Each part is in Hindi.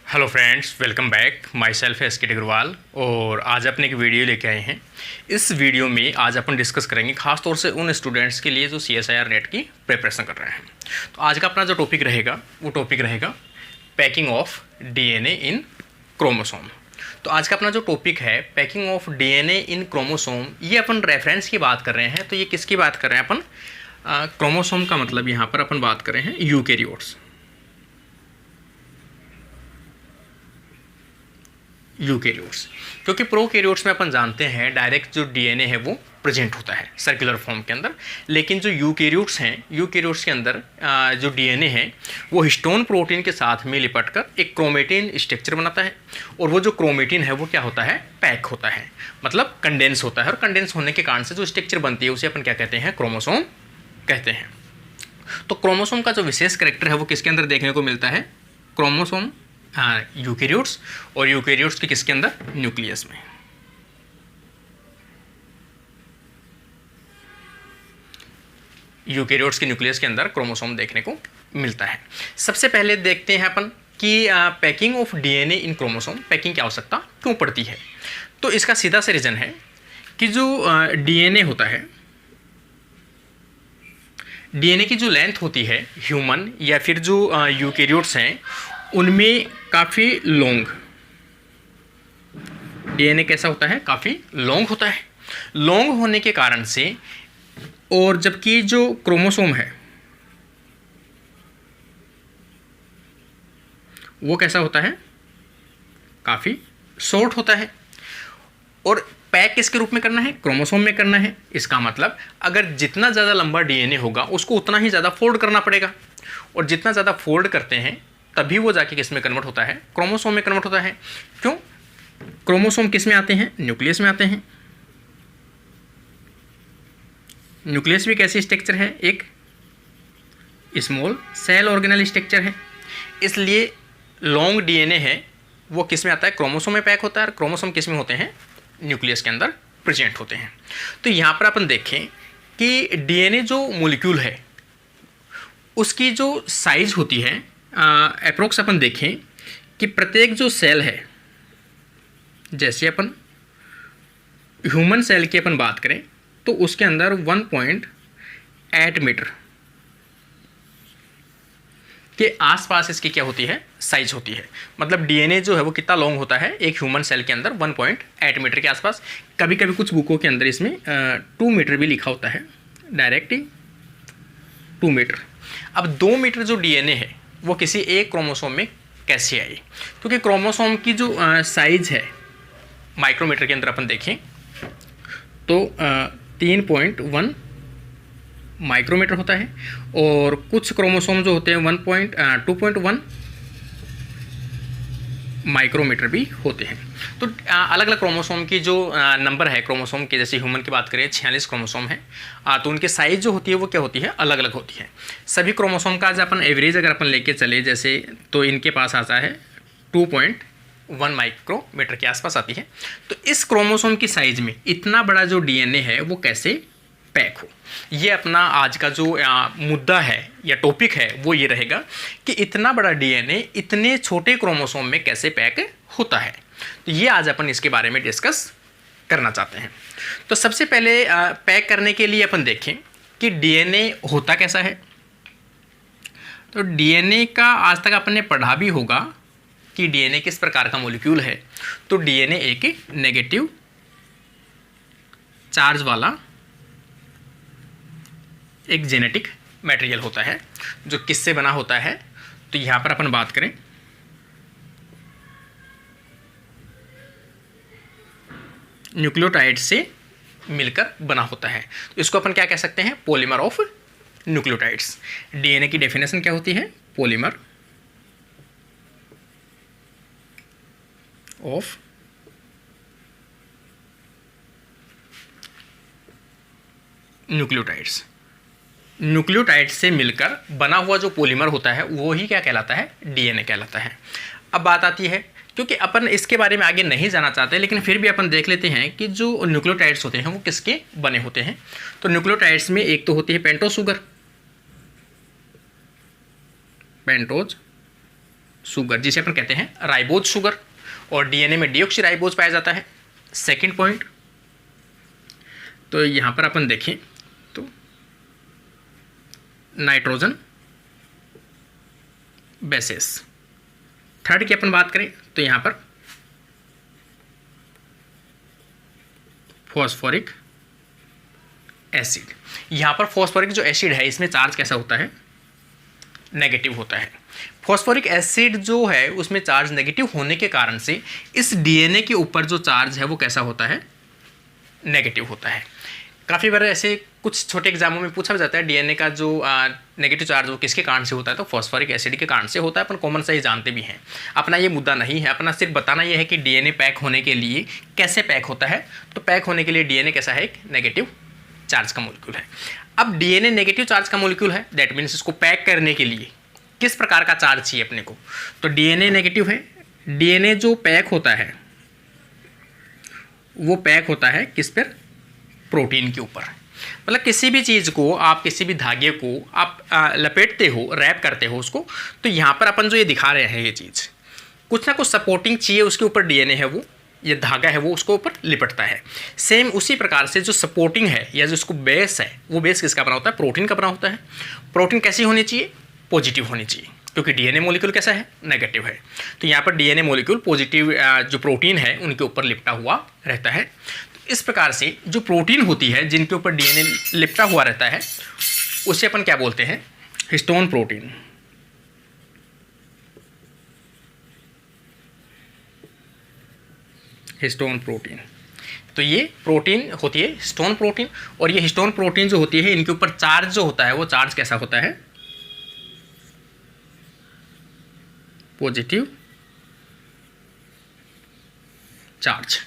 Hello friends, welcome back. My self है एस.के. अग्रवाल और आज अपने एक वीडियो लेके आए हैं। इस वीडियो में आज अपन डिस्कस करेंगे खास तौर से उन स्टूडेंट्स के लिए जो CSIR नेट की प्रिपरेशन कर रहे हैं। तो आज का अपना जो टॉपिक रहेगा वो टॉपिक रहेगा packing of DNA in chromosome. तो आज का अपना जो टॉपिक है packing of DNA in chromosome, ये अपन रेफरेंस की बात कर रहे हैं। तो ये किसकी बात कर रहे हैं अपन? क्रोमोसोम का मतलब यहाँ पर अपन बात कर रहे हैं यूकेरियोट्स। यूकेरियोट्स, क्योंकि प्रोकैरियोट्स में अपन जानते हैं डायरेक्ट जो DNA है वो प्रेजेंट होता है सर्कुलर फॉर्म के अंदर, लेकिन जो यूकेरियोट्स हैं, यूकेरियोट्स के अंदर जो DNA है वो हिस्टोन प्रोटीन के साथ में लिपट कर एक क्रोमेटिन स्ट्रक्चर बनाता है। और वो जो क्रोमेटिन है वो क्या होता है? पैक होता है, मतलब कंडेंस होता है। और कंडेंस होने के कारण से जो स्ट्रक्चर बनती है उसे अपन क्या कहते हैं? क्रोमोसोम कहते हैं। तो क्रोमोसोम का जो विशेष कैरेक्टर है वो किसके अंदर देखने को मिलता है? क्रोमोसोम यूकेरियोट्स, और यूकेरियोट्स के किसके अंदर? न्यूक्लियस में। यूकेरियोट्स के न्यूक्लियस के अंदर क्रोमोसोम देखने को मिलता है। सबसे पहले देखते हैं अपन कि packing of DNA in chromosome, packing की आवश्यकता क्यों पड़ती है। तो इसका सीधा सा रीजन है कि जो DNA होता है, DNA की जो लेंथ होती है ह्यूमन या फिर जो यूकेरियोट्स हैं उनमें काफ़ी लॉन्ग DNA कैसा होता है? काफ़ी लॉन्ग होता है। लॉन्ग होने के कारण से, और जबकि जो क्रोमोसोम है वो कैसा होता है? काफ़ी शॉर्ट होता है। और पैक किसके रूप में करना है? क्रोमोसोम में करना है। इसका मतलब अगर जितना ज़्यादा लंबा DNA होगा उसको उतना ही ज़्यादा फोल्ड करना पड़ेगा, और जितना ज़्यादा फोल्ड करते हैं तभी वो जाके किस में कन्वर्ट होता है? क्रोमोसोम में कन्वर्ट होता है। क्यों? क्रोमोसोम किस में आते हैं? न्यूक्लियस में आते हैं। न्यूक्लियस भी कैसी स्ट्रक्चर है? एक स्मॉल सेल ऑर्गेनल स्ट्रक्चर है। इसलिए लॉन्ग DNA है वो किस में आता है? क्रोमोसोम में पैक होता है। और क्रोमोसोम किस में होते हैं? न्यूक्लियस के अंदर प्रेजेंट होते हैं। तो यहाँ पर अपन देखें कि DNA जो मोलिक्यूल है उसकी जो साइज होती है अप्रोक्स अपन देखें कि प्रत्येक जो सेल है, जैसे अपन ह्यूमन सेल की अपन बात करें तो उसके अंदर 1.8 मीटर के आसपास इसकी क्या होती है? साइज होती है। मतलब DNA जो है वो कितना लॉन्ग होता है एक ह्यूमन सेल के अंदर? 1.8 मीटर के आसपास। कभी कभी कुछ बुकों के अंदर इसमें 2 मीटर भी लिखा होता है, डायरेक्ट 2 मीटर। अब 2 मीटर जो DNA है वो किसी एक क्रोमोसोम में कैसे आई? क्योंकि क्रोमोसोम की जो साइज है माइक्रोमीटर के अंदर अपन देखें तो 3.1 माइक्रोमीटर होता है, और कुछ क्रोमोसोम जो होते हैं 2.1 माइक्रोमीटर भी होते हैं। तो अलग अलग क्रोमोसोम की जो नंबर है क्रोमोसोम के, जैसे ह्यूमन की बात करें 46 क्रोमोसोम है, तो उनकी साइज़ जो होती है वो क्या होती है? अलग अलग होती है। सभी क्रोमोसोम का आज अपन एवरेज अगर अपन लेके चले जैसे, तो इनके पास आता है 2.1 माइक्रोमीटर के आसपास आती है। तो इस क्रोमोसोम की साइज़ में इतना बड़ा जो DNA है वो कैसे पैक हो, ये अपना आज का जो मुद्दा है या टॉपिक है वो ये रहेगा कि इतना बड़ा DNA इतने छोटे क्रोमोसोम में कैसे पैक होता है। तो ये आज अपन इसके बारे में डिस्कस करना चाहते हैं। तो सबसे पहले पैक करने के लिए अपन देखें कि DNA होता कैसा है। तो DNA का आज तक अपन ने पढ़ा भी होगा कि DNA किस प्रकार का मॉलिक्यूल है। तो DNA एक नेगेटिव चार्ज वाला एक जेनेटिक मटेरियल होता है जो किससे बना होता है? तो यहाँ पर अपन बात करें न्यूक्लियोटाइड से मिलकर बना होता है। तो इसको अपन क्या कह सकते हैं? Polymer of nucleotides. DNA की डेफिनेशन क्या होती है? Polymer of nucleotides. न्यूक्लियोटाइड से मिलकर बना हुआ जो पॉलीमर होता है वो ही क्या कहलाता है? DNA कहलाता है। अब बात आती है, क्योंकि अपन इसके बारे में आगे नहीं जाना चाहते लेकिन फिर भी अपन देख लेते हैं कि जो न्यूक्लियोटाइड्स होते हैं वो किसके बने होते हैं। तो न्यूक्लियोटाइड्स में एक तो होती है पेंटोज शुगर, पेंटोज शुगर, जिसे अपन कहते हैं राइबोज शुगर, और डीएनए में डीऑक्सीराइबोज पाया जाता है। सेकंड पॉइंट, तो यहाँ पर अपन देखें तो नाइट्रोजन बेसेस। थर्ड की अपन बात करें तो यहाँ पर फॉस्फोरिक एसिड। यहाँ पर फॉस्फोरिक जो एसिड है इसमें चार्ज कैसा होता है, नेगेटिव होता है। फॉस्फोरिक एसिड जो है उसमें चार्ज नेगेटिव होने के कारण से इस डीएनए के ऊपर जो चार्ज है वो कैसा होता है, नेगेटिव होता है। काफ़ी बार ऐसे कुछ छोटे एग्जामों में पूछा जाता है डीएनए का जो नेगेटिव चार्ज वो किसके कारण से होता है, तो फॉस्फोरिक एसिड के कारण से होता है। अपन कॉमन से ही जानते भी हैं। अपना ये मुद्दा नहीं है, अपना सिर्फ बताना ये है कि डीएनए पैक होने के लिए कैसे पैक होता है। तो पैक होने के लिए डीएनए कैसा है, एक नेगेटिव चार्ज का मॉलिक्यूल है। अब डीएनए नेगेटिव चार्ज का मॉलिक्यूल है, दैट मीन्स इसको पैक करने के लिए किस प्रकार का चार्ज चाहिए अपने को, तो डीएनए नेगेटिव है। डीएनए जो पैक होता है वो पैक होता है किस पर, प्रोटीन के ऊपर। मतलब किसी भी चीज़ को आप, किसी भी धागे को आप लपेटते हो, रैप करते हो उसको, तो यहाँ पर अपन जो ये दिखा रहे हैं ये चीज़ कुछ ना कुछ सपोर्टिंग चाहिए उसके ऊपर, डीएनए है वो, ये धागा है वो उसको ऊपर लिपटता है। सेम उसी प्रकार से जो सपोर्टिंग है या जो उसको बेस है, वो बेस किसका बना होता है, प्रोटीन का बना होता है। प्रोटीन कैसी होनी चाहिए, पॉजिटिव होनी चाहिए, क्योंकि डीएनए मॉलिक्यूल कैसा है, नेगेटिव है। तो यहाँ पर डीएनए मॉलिक्यूल पॉजिटिव जो प्रोटीन है उनके ऊपर लिपटा हुआ रहता है। तो इस प्रकार से जो प्रोटीन होती है जिनके ऊपर डीएनए लिपटा हुआ रहता है उसे अपन क्या बोलते हैं, हिस्टोन प्रोटीन। Histone protein. तो ये प्रोटीन होती है हिस्टोन प्रोटीन, और ये हिस्टोन प्रोटीन जो होती है इनके ऊपर चार्ज जो होता है वो चार्ज कैसा होता है, पॉजिटिव चार्ज।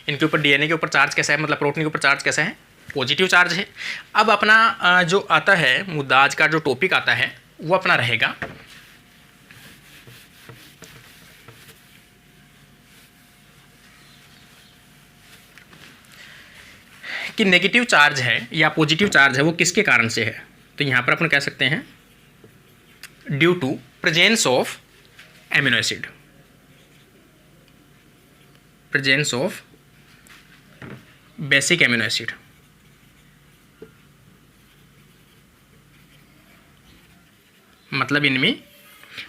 इनके ऊपर डीएनए के ऊपर चार्ज कैसा है, मतलब प्रोटीन के ऊपर चार्ज कैसा है, पॉजिटिव चार्ज है। अब अपना जो आता है मुद्दा, आज का जो टॉपिक आता है वो अपना रहेगा कि नेगेटिव चार्ज है या पॉजिटिव चार्ज है वो किसके कारण से है। तो यहाँ पर अपन कह सकते हैं due to presence of amino acid, presence of basic amino acid. मतलब इनमें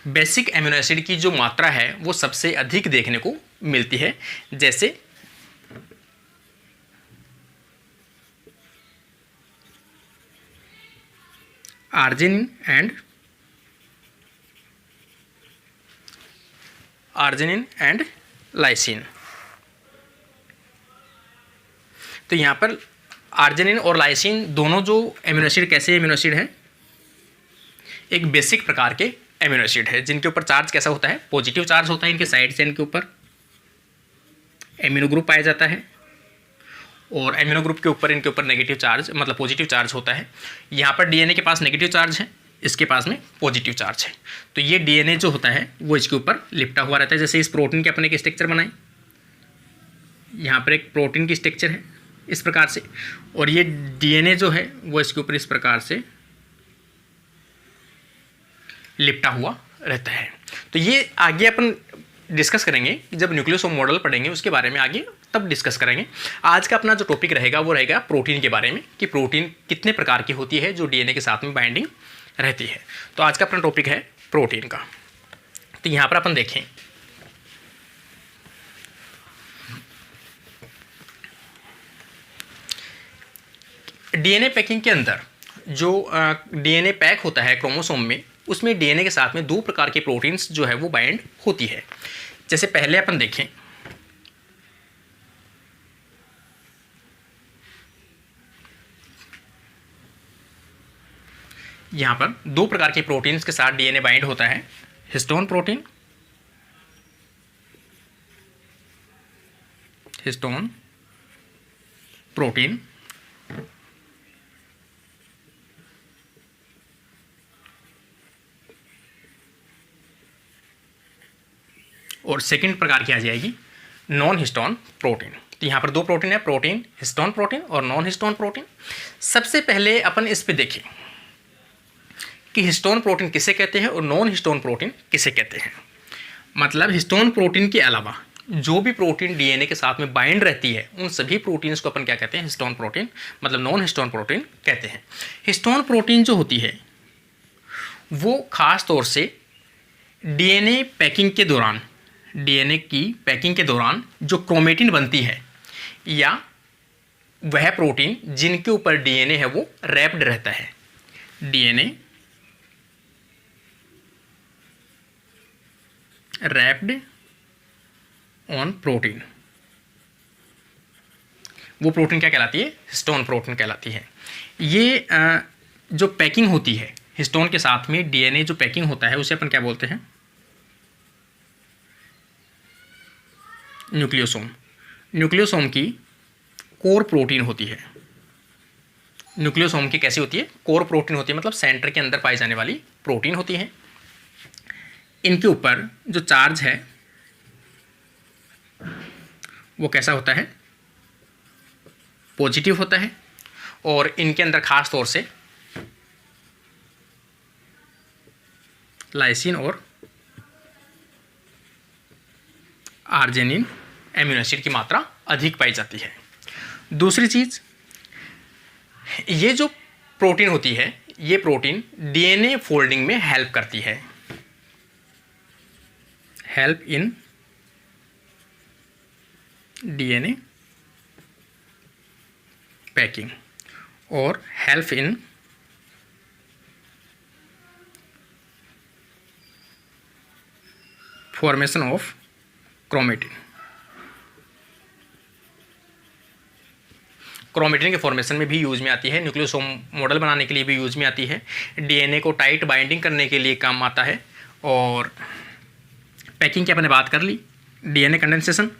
बेसिक एमिनो एसिड की जो मात्रा है वो सबसे अधिक देखने को मिलती है, जैसे आर्जिनिन एंड लाइसिन। तो यहाँ पर आर्जिनिन और लाइसिन दोनों जो एमिनो एसिड कैसे एमिनो एसिड है, एक बेसिक प्रकार के एमिनो एसिड है जिनके ऊपर चार्ज कैसा होता है, पॉजिटिव चार्ज होता है। इनके साइड चेन के ऊपर एमिनो ग्रुप पाया जाता है और एमिनो ग्रुप के ऊपर इनके ऊपर नेगेटिव चार्ज मतलब पॉजिटिव चार्ज होता है। यहाँ पर डीएनए के पास नेगेटिव चार्ज है, इसके पास में पॉजिटिव चार्ज है। तो ये डीएनए जो होता है वो इसके ऊपर लिपटा हुआ रहता है। जैसे इस प्रोटीन के अपने एक स्ट्रक्चर बनाए, यहाँ पर एक प्रोटीन की स्ट्रक्चर है इस प्रकार से, और ये डीएनए जो है वो इसके ऊपर इस प्रकार से लिपटा हुआ रहता है। तो ये आगे अपन डिस्कस करेंगे जब न्यूक्लियोसोम मॉडल पढ़ेंगे उसके बारे में, आगे तब डिस्कस करेंगे। आज का अपना जो टॉपिक रहेगा वो रहेगा प्रोटीन के बारे में, कि प्रोटीन कितने प्रकार की होती है जो डीएनए के साथ में बाइंडिंग रहती है। तो आज का अपना टॉपिक है प्रोटीन का। तो यहाँ पर अपन देखें डीएनए पैकिंग के अंदर जो डीएनए पैक होता है क्रोमोसोम में, उसमें डीएनए के साथ में दो प्रकार के प्रोटीन्स जो है वो बाइंड होती है। जैसे पहले अपन देखें यहाँ पर दो प्रकार के प्रोटीन्स के साथ डीएनए बाइंड होता है, हिस्टोन प्रोटीन, हिस्टोन प्रोटीन और सेकंड प्रकार की आ जाएगी नॉन हिस्टोन प्रोटीन। तो यहाँ पर दो प्रोटीन है, प्रोटीन हिस्टोन प्रोटीन और नॉन हिस्टोन प्रोटीन। सबसे पहले अपन इस पे देखें कि हिस्टोन प्रोटीन किसे कहते हैं और नॉन हिस्टोन प्रोटीन किसे कहते हैं। मतलब हिस्टोन प्रोटीन के अलावा जो भी प्रोटीन डीएनए के साथ में बाइंड रहती है उन सभी प्रोटीन्स को अपन क्या कहते हैं, हिस्टोन प्रोटीन, मतलब नॉन हिस्टोन प्रोटीन कहते हैं। हिस्टोन प्रोटीन जो होती है वो खास तौर से डीएनए पैकिंग के दौरान, डीएनए की पैकिंग के दौरान जो क्रोमेटिन बनती है या वह प्रोटीन जिनके ऊपर डीएनए है वो रैप्ड रहता है, डीएनए रैप्ड ऑन प्रोटीन, वो प्रोटीन क्या कहलाती है, हिस्टोन प्रोटीन कहलाती है। ये जो पैकिंग होती है हिस्टोन के साथ में, डीएनए जो पैकिंग होता है उसे अपन क्या बोलते हैं, न्यूक्लियोसोम। न्यूक्लियोसोम की कोर प्रोटीन होती है। न्यूक्लियोसोम की कैसी होती है, कोर प्रोटीन होती है, मतलब सेंटर के अंदर पाई जाने वाली प्रोटीन होती है। इनके ऊपर जो चार्ज है वो कैसा होता है, पॉजिटिव होता है, और इनके अंदर खास तौर से लाइसिन और आर्जिनिन एमिनो एसिड की मात्रा अधिक पाई जाती है। दूसरी चीज, ये जो प्रोटीन होती है ये प्रोटीन डीएनए फोल्डिंग में हेल्प करती है, हेल्प इन डीएनए पैकिंग और help in formation of chromatin. Chromatin के फॉर्मेशन में भी यूज में आती है, न्यूक्लियोसोम मॉडल बनाने के लिए भी यूज में आती है, डीएनए को टाइट बाइंडिंग करने के लिए काम आता है, और पैकिंग की अपने बात कर ली, डीएनए कंडेंसेशन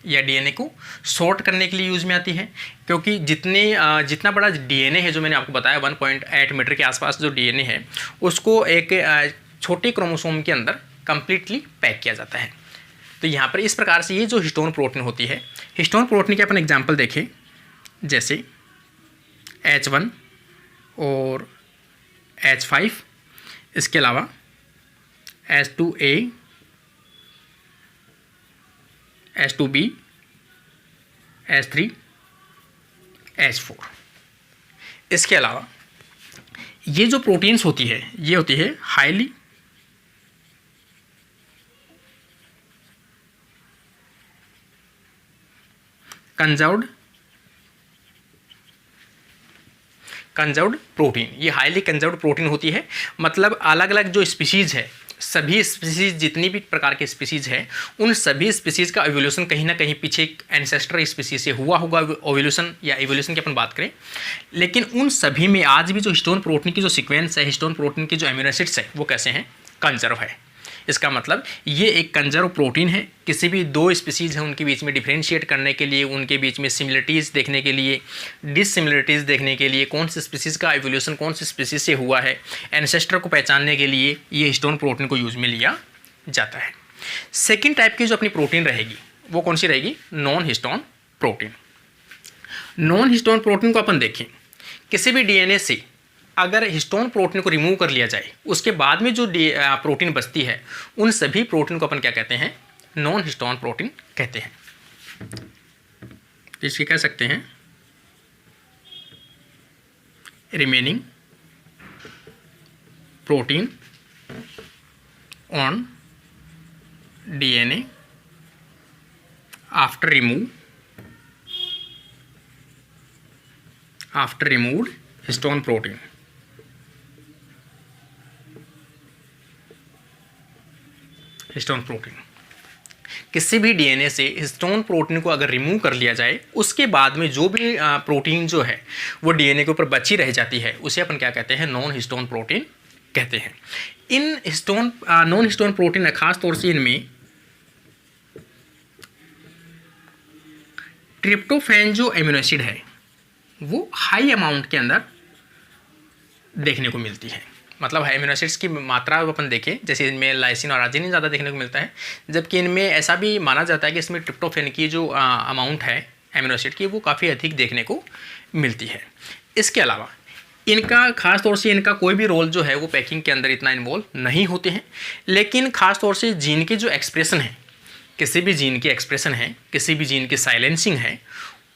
या डीएनए को सॉर्ट करने के लिए यूज में आती है, क्योंकि जितना बड़ा डीएनए है जो मैंने आपको बताया 1.8 मीटर के आसपास जो डीएनए है उसको एक छोटे क्रोमोसोम के अंदर कंप्लीटली पैक किया जाता है। तो यहाँ पर इस प्रकार से ये जो हिस्टोन प्रोटीन होती है, हिस्टोन प्रोटीन के अपन एग्जाम्पल देखें जैसे H1 और H5, इसके अलावा H2A, H2B, H3, H4। इसके अलावा ये जो प्रोटीन्स होती है ये होती है हाईली कंजर्व्ड प्रोटीन। ये हाईली कंजर्व्ड प्रोटीन होती है, मतलब अलग अलग जो स्पीशीज़ है, सभी स्पीशीज़ जितनी भी प्रकार के स्पीशीज़ है उन सभी स्पीशीज़ का एवोल्यूशन कहीं ना कहीं पीछे एक एंसेस्टर स्पीशीज से हुआ होगा, एवोल्यूशन या एवोल्यूशन की अपन बात करें। लेकिन उन सभी में आज भी जो हिस्टोन प्रोटीन की जो सीक्वेंस है, हिस्टोन प्रोटीन के जो एमिनो एसिड्स है वो कैसे हैं, कंजर्व है। इसका मतलब ये एक कंजर्व प्रोटीन है। किसी भी दो स्पीसीज हैं उनके बीच में डिफ्रेंशिएट करने के लिए, उनके बीच में सिमिलरिटीज़ देखने के लिए, डिससिमिलरिटीज़ देखने के लिए, कौन सी स्पीसीज का एवोल्यूशन कौन सी स्पीसीज से हुआ है, एंसेस्टर को पहचानने के लिए ये हिस्टोन प्रोटीन को यूज में लिया जाता है। सेकेंड टाइप की जो अपनी प्रोटीन रहेगी वो कौन सी रहेगी, non histone protein. Non histone protein को अपन देखें, किसी भी डीएनए से अगर हिस्टोन प्रोटीन को रिमूव कर लिया जाए उसके बाद में जो प्रोटीन बचती है उन सभी प्रोटीन को अपन क्या कहते हैं, नॉन हिस्टोन प्रोटीन कहते हैं। इसके कह सकते हैं remaining protein on DNA after removed histone protein. Histone protein, किसी भी डीएनए से हिस्टोन प्रोटीन को अगर रिमूव कर लिया जाए उसके बाद में जो भी प्रोटीन जो है वो डीएनए के ऊपर बची रह जाती है उसे अपन क्या कहते हैं, नॉन हिस्टोन प्रोटीन कहते हैं। इन नॉन हिस्टोन प्रोटीन है, खास तौर से इनमें ट्रिप्टोफैन जो एमिनो एसिड है वो हाई अमाउंट के अंदर देखने को मिलती है। मतलब एमिनो एसिड्स की मात्रा अपन देखें, जैसे इनमें लाइसिन और आर्जिनिन ज़्यादा देखने को मिलता है, जबकि इनमें ऐसा भी माना जाता है कि इसमें ट्रिप्टोफैन की जो अमाउंट है एमिनो एसिड की वो काफ़ी अधिक देखने को मिलती है। इसके अलावा इनका खास तौर से इनका कोई भी रोल जो है वो पैकिंग के अंदर इतना इन्वॉल्व नहीं होते हैं, लेकिन खास तौर से जीन के जो एक्सप्रेशन है, किसी भी जीन की एक्सप्रेशन है, किसी भी जीन की साइलेंसिंग है,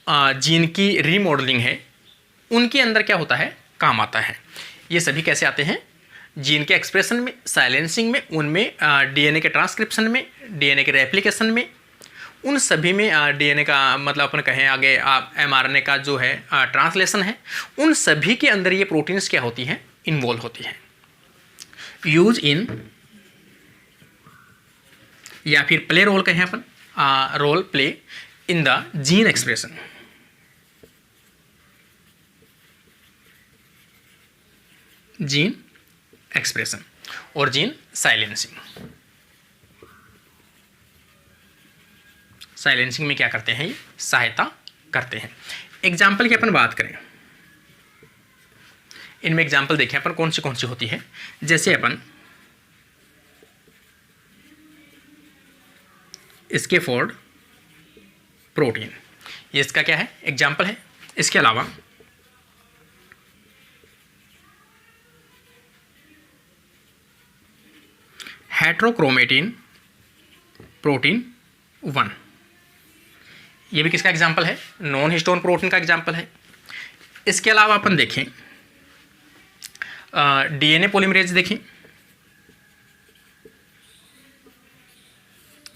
जीन की रीमॉडलिंग है, उनके अंदर क्या होता है, काम आता है। ये सभी कैसे आते हैं, जीन के एक्सप्रेशन में, साइलेंसिंग में, उनमें डीएनए के ट्रांसक्रिप्शन में, डीएनए के रेप्लिकेशन में, उन सभी में डीएनए का मतलब अपन कहें आगे एमआरएनए का जो है ट्रांसलेशन है, उन सभी के अंदर ये प्रोटीन्स क्या होती हैं, इन्वॉल्व होती हैं। यूज इन या फिर प्ले रोल कहें अपन, role play in the gene expression. Gene expression और जीन साइलेंसिंग। साइलेंसिंग में क्या करते हैं, ये सहायता करते हैं। एग्जाम्पल की अपन बात करें, इनमें एग्जाम्पल देखें अपन कौन सी होती है। जैसे अपन स्कैफोल्ड प्रोटीन, ये इसका क्या है, एग्जाम्पल है। इसके अलावा हेट्रोक्रोमेटिन प्रोटीन 1, ये भी किसका एग्जाम्पल है, नॉन हिस्टोन प्रोटीन का एग्जाम्पल है। इसके अलावा अपन देखें डीएनए पॉलीमरेज देखें,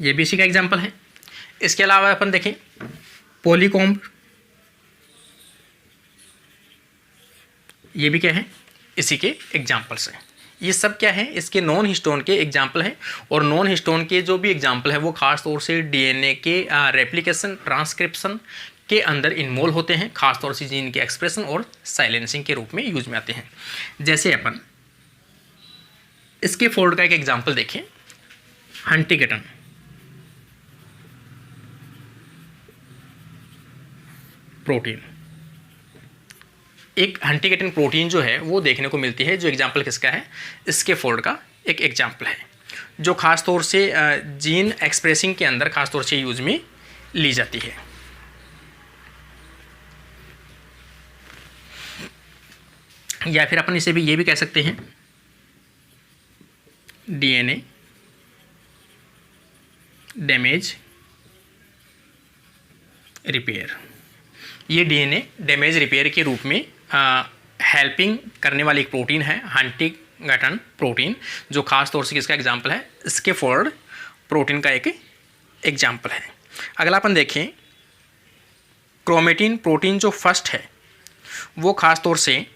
ये भी इसी का एग्जाम्पल है। इसके अलावा अपन देखें पॉलीकॉम्ब, ये भी क्या है, इसी के एग्जाम्पल्स हैं। ये सब क्या है, इसके नॉन हिस्टोन के एग्जाम्पल हैं। और नॉन हिस्टोन के जो भी एग्जाम्पल है वो खास तौर से डीएनए के रेप्लिकेशन, ट्रांसक्रिप्शन के अंदर इन्वॉल्व होते हैं, खास तौर से जीन के एक्सप्रेशन और साइलेंसिंग के रूप में यूज में आते हैं। जैसे अपन इसके फोल्ड का एक एग्जाम्पल देखें, हंटिंगटन प्रोटीन। एक हंटिंगटन प्रोटीन जो है वो देखने को मिलती है, जो एग्जाम्पल किसका है, स्कैफोल्ड का एक एग्जाम्पल है, जो खास तौर से जीन एक्सप्रेसिंग के अंदर खास तौर से यूज में ली जाती है। या फिर अपन इसे भी ये भी कह सकते हैं डीएनए डैमेज रिपेयर। ये डीएनए डैमेज रिपेयर के रूप में हेल्पिंग करने वाली एक प्रोटीन है, हंटिंगटन प्रोटीन, जो खास तौर से किसका एग्जाम्पल है, स्कैफोल्ड प्रोटीन का एक एग्जाम्पल है। अगला अपन देखें क्रोमेटिन प्रोटीन जो फर्स्ट है वो खास तौर से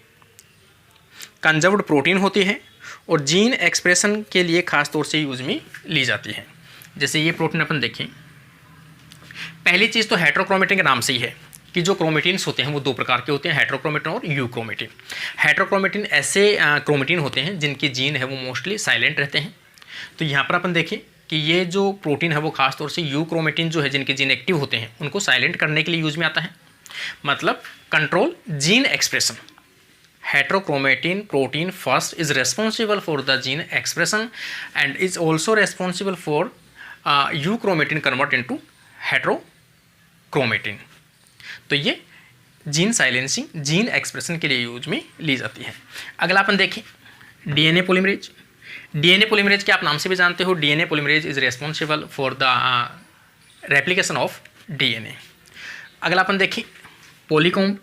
कंजर्व्ड प्रोटीन होती है और जीन एक्सप्रेशन के लिए खास तौर से यूज में ली जाती है। जैसे ये प्रोटीन अपन देखें, पहली चीज़ तो हेट्रोक्रोमेटिन के नाम से ही है कि जो क्रोमेटिन्स होते हैं वो दो प्रकार के होते हैं, हेट्रोक्रोमेटिन और यूक्रोमेटिन। हेट्रोक्रोमेटिन ऐसे क्रोमेटिन होते हैं जिनके जीन है वो मोस्टली साइलेंट रहते हैं। तो यहाँ पर अपन देखें कि ये जो प्रोटीन है वो खास तौर से यूक्रोमेटिन जो है, जिनके जीन एक्टिव होते हैं, उनको साइलेंट करने के लिए यूज में आता है, मतलब control gene expression. Heterochromatin protein first is responsible for the gene expression and is also responsible for euchromatin convert into heterochromatin. तो ये जीन साइलेंसिंग, जीन एक्सप्रेशन के लिए यूज में ली जाती है। अगला अपन देखें डीएनए पॉलीमरेज। डीएनए पॉलीमरेज के आप नाम से भी जानते हो, DNA polymerase is responsible for the replication of DNA. अगला अपन देखें पॉलीकॉम्ब।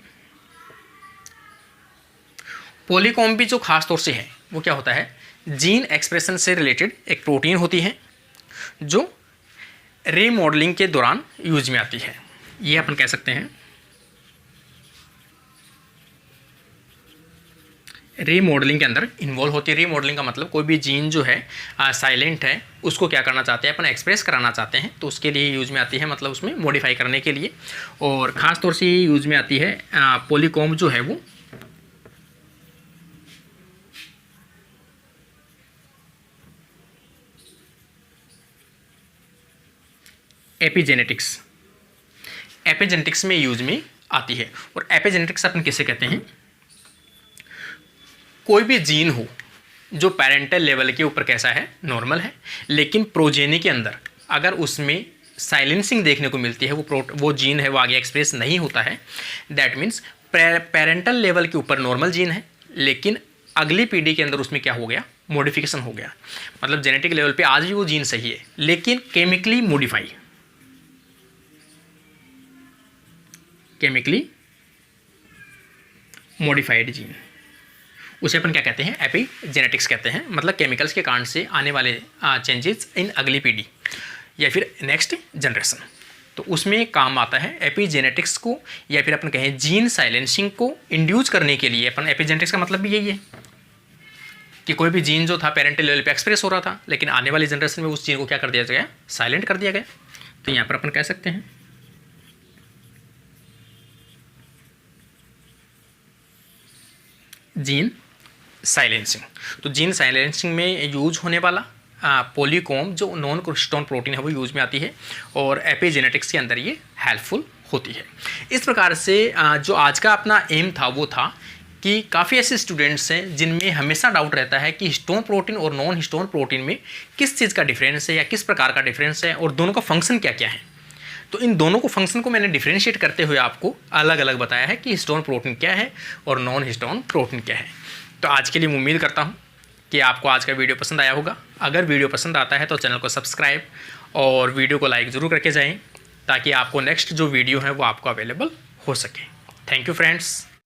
पॉलीकॉम्ब भी जो खास तौर से है वो क्या होता है, जीन एक्सप्रेशन से रिलेटेड एक प्रोटीन होती है जो रीमॉडलिंग के दौरान यूज में आती है। ये अपन कह सकते हैं रीमॉडलिंग के अंदर इन्वॉल्व होती है। रीमॉडलिंग का मतलब कोई भी जीन जो है साइलेंट है उसको क्या करना चाहते हैं, अपन एक्सप्रेस कराना चाहते हैं, तो उसके लिए यूज में आती है, मतलब उसमें मॉडिफाई करने के लिए। और ख़ास तौर से यूज में आती है पॉलीकॉम्ब जो है वो एपिजेनेटिक्स में यूज में आती है। और एपिजेनेटिक्स अपन किसे कहते हैं, कोई भी जीन हो जो पेरेंटल लेवल के ऊपर कैसा है, नॉर्मल है, लेकिन प्रोजेनी के अंदर अगर उसमें साइलेंसिंग देखने को मिलती है, वो जीन है वो आगे एक्सप्रेस नहीं होता है, दैट मीन्स पेरेंटल लेवल के ऊपर नॉर्मल जीन है, लेकिन अगली पीढ़ी के अंदर उसमें क्या हो गया, मॉडिफिकेशन हो गया। मतलब जेनेटिक लेवल पे आज भी वो जीन सही है, लेकिन chemically modify, chemically modified gene, उसे अपन क्या कहते हैं, एपिजेनेटिक्स कहते हैं। मतलब केमिकल्स के कारण से आने वाले चेंजेस इन अगली पीढ़ी या फिर नेक्स्ट जनरेशन, तो उसमें काम आता है एपिजेनेटिक्स को, या फिर अपन कहें जीन साइलेंसिंग को इंड्यूस करने के लिए। अपन एपिजेनेटिक्स का मतलब भी यही है कि कोई भी जीन जो था पेरेंटल लेवल पे एक्सप्रेस हो रहा था, लेकिन आने वाली जनरेशन में उस जीन को क्या कर दिया गया, साइलेंट कर दिया गया। तो यहाँ पर अपन कह सकते हैं जीन साइलेंसिंग। तो जीन साइलेंसिंग में यूज होने वाला पॉलीकॉम जो नॉन हिस्टोन प्रोटीन है वो यूज में आती है, और एपिजेनेटिक्स के अंदर ये हेल्पफुल होती है। इस प्रकार से जो आज का अपना एम था वो था कि काफ़ी ऐसे स्टूडेंट्स हैं जिनमें हमेशा डाउट रहता है कि हिस्टोन प्रोटीन और नॉन हिस्टोन प्रोटीन में किस चीज़ का डिफरेंस है या किस प्रकार का डिफरेंस है, और दोनों का फंक्शन क्या क्या है। तो इन दोनों को फंक्शन को मैंने डिफरेंशिएट करते हुए आपको अलग अलग बताया है कि हिस्टोन प्रोटीन क्या है और नॉन हिस्टोन प्रोटीन क्या है। तो आज के लिए मैं उम्मीद करता हूँ कि आपको आज का वीडियो पसंद आया होगा। अगर वीडियो पसंद आता है तो चैनल को सब्सक्राइब और वीडियो को लाइक ज़रूर करके जाएँ, ताकि आपको नेक्स्ट जो वीडियो है वो आपको अवेलेबल हो सके। Thank you friends.